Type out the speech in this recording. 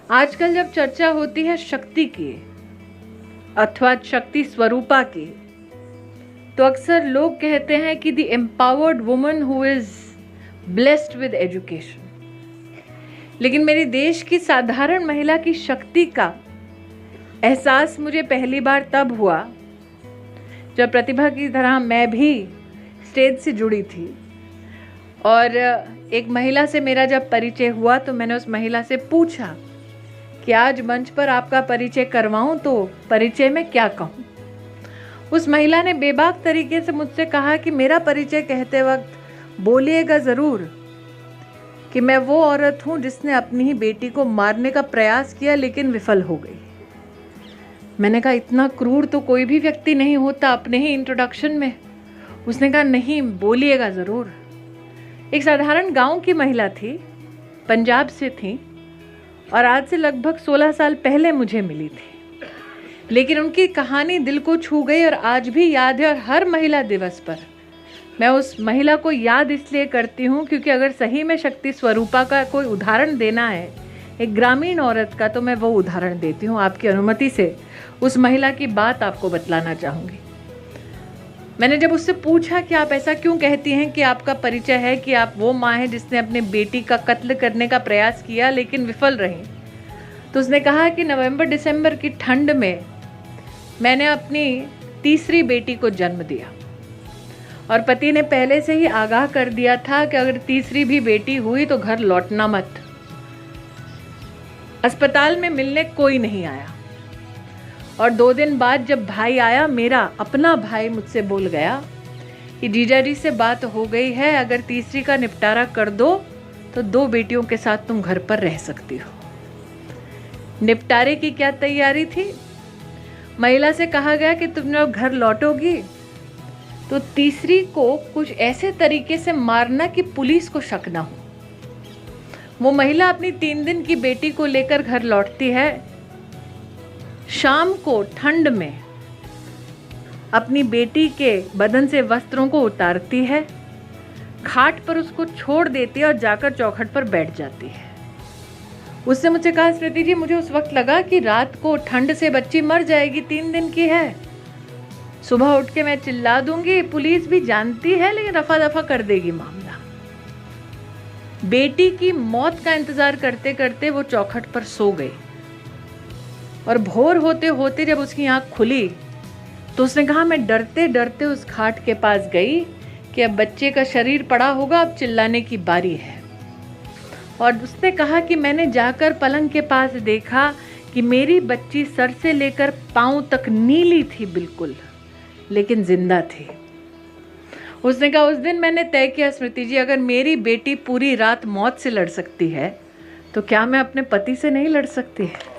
आजकल जब चर्चा होती है शक्ति की अथवा शक्ति स्वरूपा की, तो अक्सर लोग कहते हैं कि the empowered woman who is blessed with education. लेकिन मेरे देश की साधारण महिला की शक्ति का एहसास मुझे पहली बार तब हुआ जब प्रतिभा की तरह मैं भी स्टेज से जुड़ी थी। और एक महिला से मेरा जब परिचय हुआ तो मैंने उस महिला से पूछा कि आज मंच पर आपका परिचय करवाऊं तो परिचय में क्या कहूं। उस महिला ने बेबाक तरीके से मुझसे कहा कि मेरा परिचय कहते वक्त बोलिएगा ज़रूर कि मैं वो औरत हूं जिसने अपनी ही बेटी को मारने का प्रयास किया लेकिन विफल हो गई। मैंने कहा इतना क्रूर तो कोई भी व्यक्ति नहीं होता अपने ही इंट्रोडक्शन में। उसने कहा नहीं, बोलिएगा ज़रूर। एक साधारण गांव की महिला थी, पंजाब से थी और आज से लगभग 16 साल पहले मुझे मिली थी। लेकिन उनकी कहानी दिल को छू गई और आज भी याद है। और हर महिला दिवस पर मैं उस महिला को याद इसलिए करती हूँ क्योंकि अगर सही में शक्ति स्वरूपा का कोई उदाहरण देना है एक ग्रामीण औरत का, तो मैं वो उदाहरण देती हूँ। आपकी अनुमति से उस महिला की बात आपको बतलाना चाहूँगी। मैंने जब उससे पूछा कि आप ऐसा क्यों कहती हैं कि आपका परिचय है कि आप वो माँ हैं जिसने अपने बेटी का कत्ल करने का प्रयास किया लेकिन विफल रही, तो उसने कहा कि नवंबर दिसंबर की ठंड में मैंने अपनी तीसरी बेटी को जन्म दिया और पति ने पहले से ही आगाह कर दिया था कि अगर तीसरी भी बेटी हुई तो घर लौटना मत। अस्पताल में मिलने कोई नहीं आया और 2 दिन बाद जब भाई आया, मेरा अपना भाई मुझसे बोल गया कि जीजा जी से बात हो गई है, अगर तीसरी का निपटारा कर दो तो 2 बेटियों के साथ तुम घर पर रह सकती हो। निपटारे की क्या तैयारी थी? महिला से कहा गया कि तुम जब घर लौटोगी तो तीसरी को कुछ ऐसे तरीके से मारना कि पुलिस को शक ना हो। वो महिला अपनी 3 दिन की बेटी को लेकर घर लौटती है। शाम को ठंड में अपनी बेटी के बदन से वस्त्रों को उतारती है, खाट पर उसको छोड़ देती है और जाकर चौखट पर बैठ जाती है। उसने मुझसे कहा, स्मृति जी, मुझे उस वक्त लगा कि रात को ठंड से बच्ची मर जाएगी, 3 दिन की है, सुबह उठ के मैं चिल्ला दूंगी, पुलिस भी जानती है लेकिन रफा दफा कर देगी मामला। बेटी की मौत का इंतजार करते करते वो चौखट पर सो गई और भोर होते होते जब उसकी आंख खुली तो उसने कहा, मैं डरते डरते उस खाट के पास गई कि अब बच्चे का शरीर पड़ा होगा, अब चिल्लाने की बारी है। और उसने कहा कि मैंने जाकर पलंग के पास देखा कि मेरी बच्ची सर से लेकर पांव तक नीली थी बिल्कुल, लेकिन जिंदा थी। उसने कहा, उस दिन मैंने तय किया स्मृति जी, अगर मेरी बेटी पूरी रात मौत से लड़ सकती है तो क्या मैं अपने पति से नहीं लड़ सकती है?